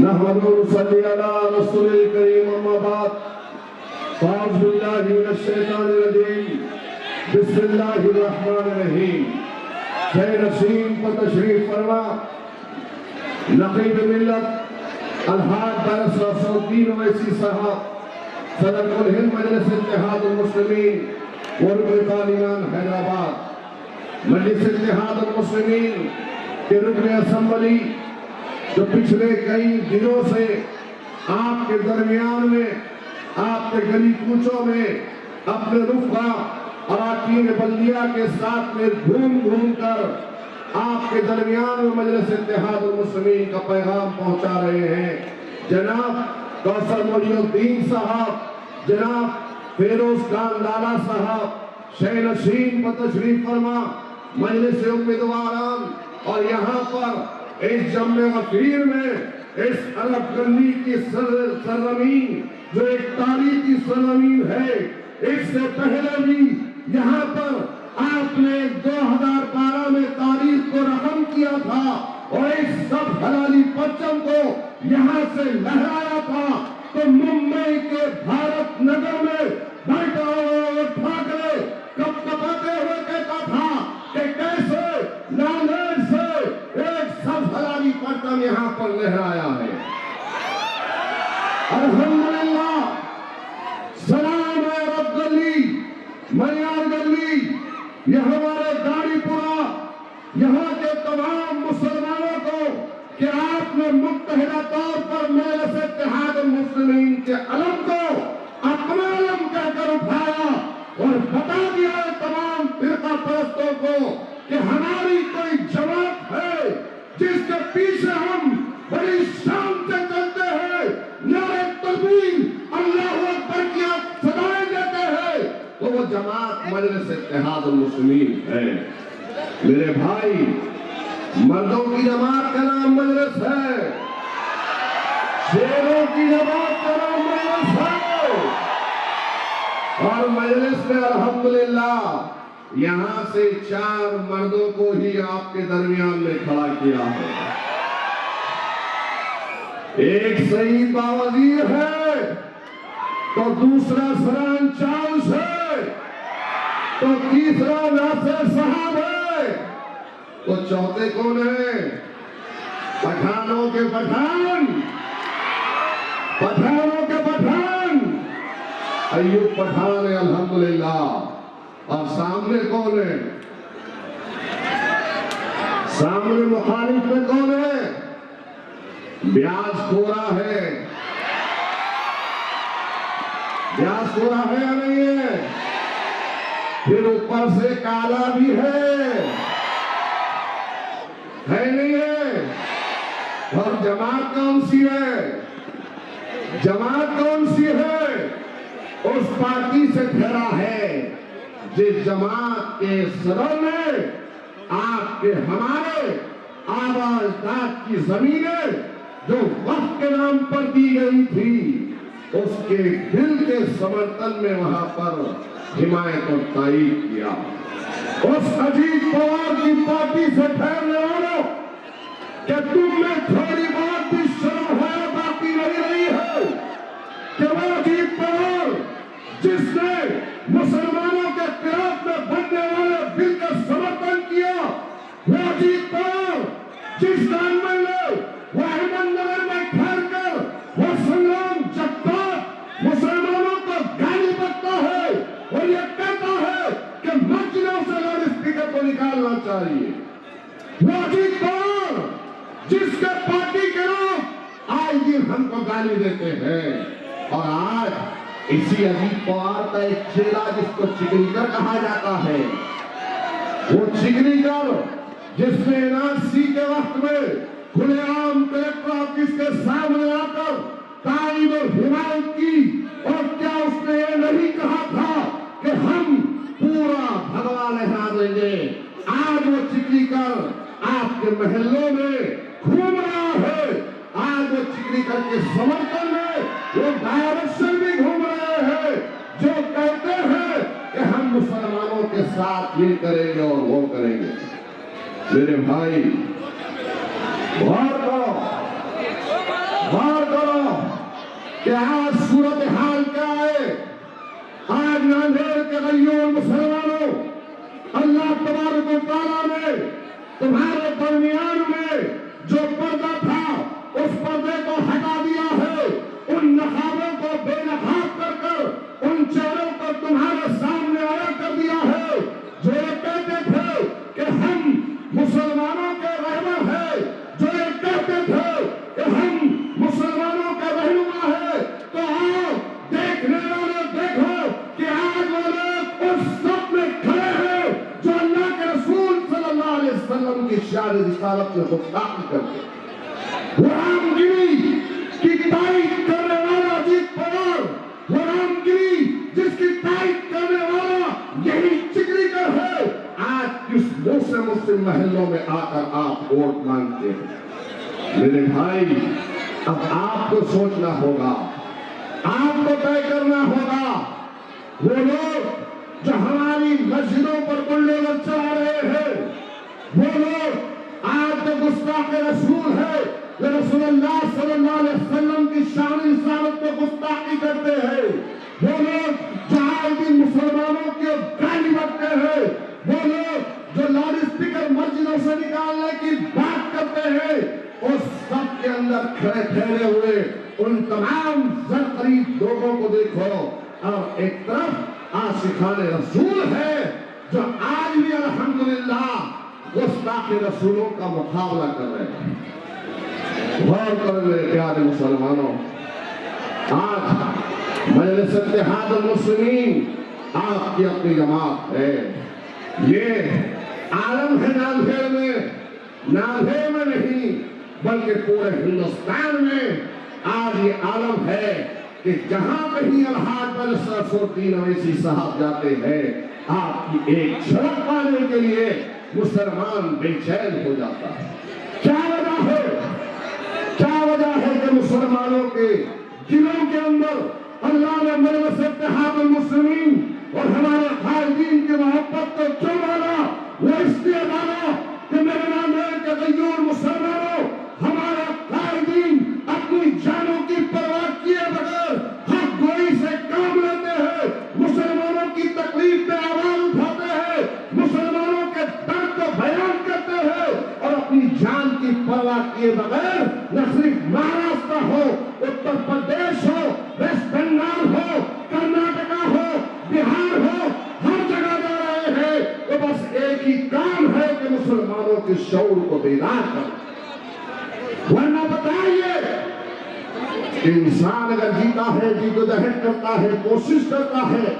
نحمده ونصلي على رسول الكريم اما بعد فاعوذ بالله من الشیطان الرجیم بسم اللہ الرحمن الرحیم شہ نسیم پر تشریف فرما نقیب ملت الحاج بارس الدین اویسی صاحب صدر الہند مجلس اتحاد المسلمین ورکن پارلیمان حیدرآباد مجلس اتحاد المسلمین کے رکن اسمبلی جو پچھلے کئی دنوں سے آپ کے درمیان میں آپ کے گلی کوچوں میں اپنے رفقا اراکین بلدیہ کے ساتھ میں گھوم کر آپ کے درمیان میں مجلس اتحاد المسلمین کا پیغام پہنچا رہے ہیں۔ جناب کوثر مولی الدین صاحب، جناب فیروز خان لالا صاحب شہ نشین پر تشریف فرما مجلس امیدواران، اور یہاں پر اس جمع غفیر میں اس عرب گلی کی سرزمین جو ایک تاریخی سرزمین ہے، اس سے پہلے بھی یہاں پر آپ نے 2012 میں تاریخ کو رقم کیا تھا اور اس سب حلالی پرچم کو یہاں سے لہرایا تھا، تو ممبئی کے بھارت نگر میں بیٹھا ہوا ٹھاکرے کب کپاتے ہوئے کہتا تھا کہ کیسے نالیج سے ایک سب حلالی پرچم یہاں پر لہرایا ہے۔ الحمدللہ، سلام ہے عرب گلی، معیار گلی، یہ ہمارے داڑھی پورا یہاں کے تمام مسلمانوں کو کہ آپ نے متحدہ طور پر مجلس اتحاد المسلمین کے علم کو اپنا علم کہہ کر اٹھایا اور بتا دیا تمام فرقہ پرستوں کو کہ ہماری کوئی جماعت ہے جس کے پیچھے ہم بڑی شان سے چلتے ہیں، نعرہ تکبیر اللہ اکبر کی صدائیں دیتے ہیں، تو وہ جماعت مجلس اتحاد المسلمین ہے۔ میرے بھائی، مردوں کی جماعت کا نام مجلس ہے، شیروں کی جماعت کا نام مجلس ہے، اور مجلس میں الحمدللہ یہاں سے 4 مردوں کو ہی آپ کے درمیان میں کھڑا کیا ہے۔ ایک سعید باوزیر ہے، تو دوسرا سران چارلس ہے، تو تیسرا ناصر صاحب ہے، تو چوتھے کون ہیں؟ پٹھانوں کے پٹھان، پٹھانوں کے پٹھان ایوب پٹھان ہے الحمدللہ۔ اور سامنے کون ہے؟ سامنے مخالف میں کون ہے؟ بیاس کورا ہے، بیاس کورا ہے یا نہیں ہے؟ پھر اوپر سے کالا بھی ہے نہیں ہے؟ اور جماعت کون سی ہے؟ جماعت کون سی ہے؟ اس پارٹی سے پھیرا ہے جس جماعت کے صدر نے آپ کے ہمارے آبا اجداد کی زمینیں جو وقت کے نام پر دی گئی تھی، اس کے دل کے سمرتن میں وہاں پر حمایت اور تائید کیا۔ اس اجیت پوار کی پارٹی سے پھیرنے والوں کہ تم میں تھوڑی بات بھی شرم ہے باقی نہیں رہی ہے کہ وہ اجیت پوار جس نے مسلمانوں کے خلاف میں بننے والے بل کا سمرتھن کیا، وہ اجیت پوار جس دانمن نے وہ احمد نگر میں ٹھہر کر وہ سنگرام جگتات مسلمانوں کو گالی بکتا ہے اور یہ کہتا ہے کہ مسجدوں سے لاؤڈ اسپیکر کو نکالنا چاہیے، وہ اجیت پوار جس کے پارٹی کے لوگ آج بھی ہم کو گالی دیتے ہیں، اور آج اسی اجیت پوار کا ایک چیلا جس کو چگریگر کہا جاتا ہے، وہ چگریگر جس نے NRC کے وقت میں کھلے عام کلیکٹر آفس کے سامنے آ کر تائید اور حمایت کی، اور کیا اس نے یہ نہیں کہا تھا کہ ہم پورا بھگوا لہرا دیں گے؟ آج وہ چگریگر آپ کے محلوں میں گھوم رہا ہے، آج وہ چگریگر کے سمرتھن میں وہ ڈائریکشن بھی گھوم رہے ہیں جو کہتے ہیں کہ ہم مسلمانوں کے ساتھ یہ کریں گے اور وہ کریں گے۔ میرے بھائی، غور کرو، غور کرو کہ آج صورتحال کیا ہے. آج ناندیڑ کے غیور مسلمانوں اللہ تبارک و تعالیٰ نے تمہارے درمیان میں جو پردہ تھا اس پردے کو ہٹا دیا ہے. ان نقابوں کو بے نقاب کر کر ان چہروں کو تمہارے سامنے آیا کر دیا ہے جو یہ کہتے تھے کہ ہم مسلمانوں کے رہبر ہیں, جو یہ کہتے تھے کہ ہم مسلمانوں کا رہنما ہے. تو آؤ دیکھنے والے دیکھو کہ آج وہ لوگ اس سب میں کھڑے ہیں جو اللہ کے رسول صلی اللہ علیہ وسلم کی شان رسالت میں گستاخی کرتے ہیں. غلامگیری کی تائید کرنے والا اجیت پوار, غلامگیری جس کی تائید کرنے والا یہی چکریگر ہے, آج کس منہ سے مسلم محلوں میں آ کر آپ ووٹ مانگتے ہیں. میرے بھائی اب آپ کو سوچنا ہوگا, آپ کو طے کرنا ہوگا. وہ لوگ جو ہماری مسجدوں پر بلڈوزر چلا رہے ہیں, وہ لوگ آج جو گستاخ رسول ہے, جو رسول اللہ صلی اللہ علیہ وسلم کی شان رسالت کو گستاخی کرتے ہیں, وہ لوگ جو آج بھی مسلمانوں کی گالی بکتے ہیں, وہ لوگ جو لاؤڈ اسپیکر مسجدوں سے نکالنے کی بات کرتے ہیں, اس سب کے اندر کھڑے ٹھہرے ہوئے ان تمام زرخرید لوگوں کو دیکھو. اور ایک طرف عاشقان رسول ہے جو آج بھی الحمدللہ گستاخ رسولوں کا مقابلہ کر رہے ہیں. غور کر لے پیارے مسلمانوں, آج مجلس اتحاد المسلمین آپ کی اپنی جماعت ہے. یہ عالم ہے ناندیڑ میں, ناندیڑ میں نہیں بلکہ پورے ہندوستان میں آج یہ عالم ہے کہ جہاں کہیں الحاج شرف الدین اویسی صاحب جاتے ہیں, آپ کی ایک جھلک پانے کے لیے مسلمان بے چین ہو جاتا ہے. کیا وجہ ہے, کیا وجہ ہے کہ مسلمانوں کے دلوں کے اندر اللہ نے مجلس اتحاد المسلمین اور ہمارے قائدین کی محبت کو کیوں ڈالا؟ وہ اس لیے ڈالا کہ میرے ناندیڑ کے غیور مسلمانوں, ہمارے قائدین اپنی جانوں کی پرواہ کیے بغیر حق گوئی سے کام لیتے ہیں, مسلمانوں کی تکلیف پہ آواز اٹھاتے ہیں, مسلمانوں کے درد کو بیان کرتے ہیں, اور اپنی جان کی پرواہ کیے بغیر نہ صرف مہاراشٹر ہو, اتر پردیش ہو, ویسٹ بنگال ہو, کرناٹکا ہو, بہار ہو, ہر جگہ جا رہے ہیں. تو بس ایک ہی کام ہے کہ مسلمانوں کے شعور کو بیدار کریں. ورنہ بتائیے کہ انسان اگر جیتا ہے, جیت و جہد کرتا ہے, کوشش کرتا ہے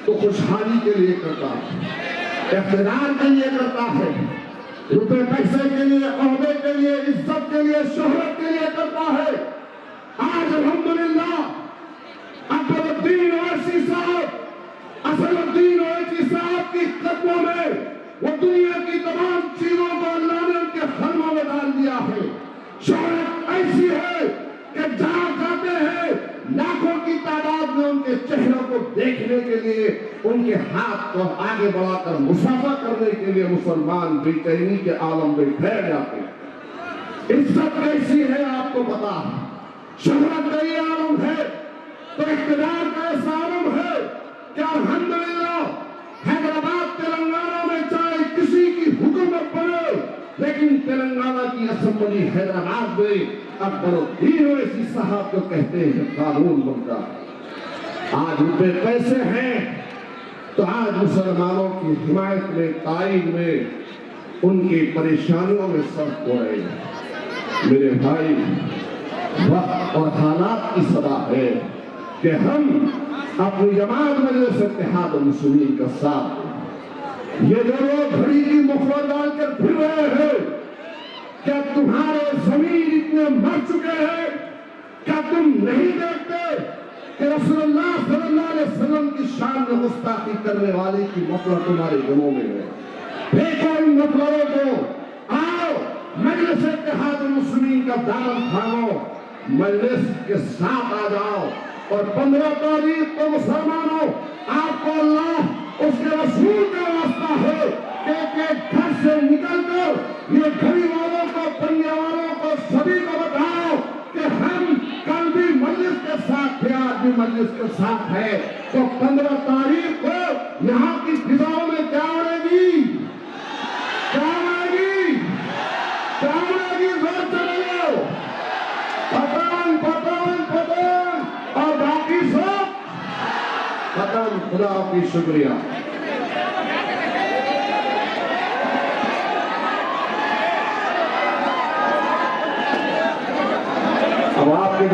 تو خوشحالی کے لیے کرتا ہے, اقتدار کے لیے کرتا ہے, روپے پیسے کے لیے, عہدے کے لیے, عزت کے لیے, شہرت کے لیے کرتا ہے. آج الحمدللہ اکبر الدین اویسی صاحب, اسد الدین اویسی صاحب کی قدموں میں وہ دنیا کی تمام چیزوں کو اللہ نے ان کے خدموں میں ڈال دیا ہے. شہرت ایسی ہے کہ جہاں جاتے ہیں لاکھوں کی تعداد میں ان کے چہروں کو دیکھنے کے لیے, ان کے ہاتھ کو آگے بڑھا کر مصافحہ کرنے کے لیے مسلمان بے چینی کے عالم میں ٹھہر جاتے ہیں. عزت کیسی ہے آپ کو پتا ہے, شہرت کا یہ عالم ہے, تو اقتدار کا ایسا عالم ہے کہ الحمدللہ حیدرآباد تلنگانہ میں چاہے کسی کی حکومت بنے, لیکن تلنگانہ کی اسمبلی حیدرآباد میں اکبر الدین اویسی صاحب کو کہتے ہیں قانون بنتا. آج روپے پیسے ہیں تو آج مسلمانوں کی حمایت میں, تائید میں, ان کی پریشانیوں میں صرف ہو رہے ہیں. میرے بھائی وقت اور حالات کی صدا ہے کہ ہم اپنی جماعت مجلس اتحاد المسلمین کا ساتھ دیں. یہ جو لوگ گھڑی کی مفلر ڈال کر پھر رہے ہیں, کیا تمہارے زمین اتنے مر چکے ہیں, کیا تم نہیں دیکھتے کہ رسول اللہ صلی اللہ علیہ وسلم کی شان میں گستاخی کرنے والے کی مفلر تمہارے گھروں میں ہے؟ دیکھو ان مفلروں کو, آؤ مجلس اتحاد المسلمین کا دامن تھامو, مجلس کے ساتھ آ جاؤ, اور 15 تاریخ کو مسلمانوں آپ کو اللہ اس کے رسول کا واسطہ ہے کہ گھر سے نکل کر یہ گھڑی والوں کو, پنجے والوں کو, سبھی کو بتاؤ کہ بھی اس کے ساتھ ہے، تو 15 تاریخ کو یہاں کی فضاؤں میں کیا اڑے گی؟ کیا اڑے گی؟ کیا اڑے گی؟ زور چلو، پتنگ پتنگ پتنگ، اور باقی سب پتنگ۔ خدا آپ کی شکریہ۔ اب آپ کے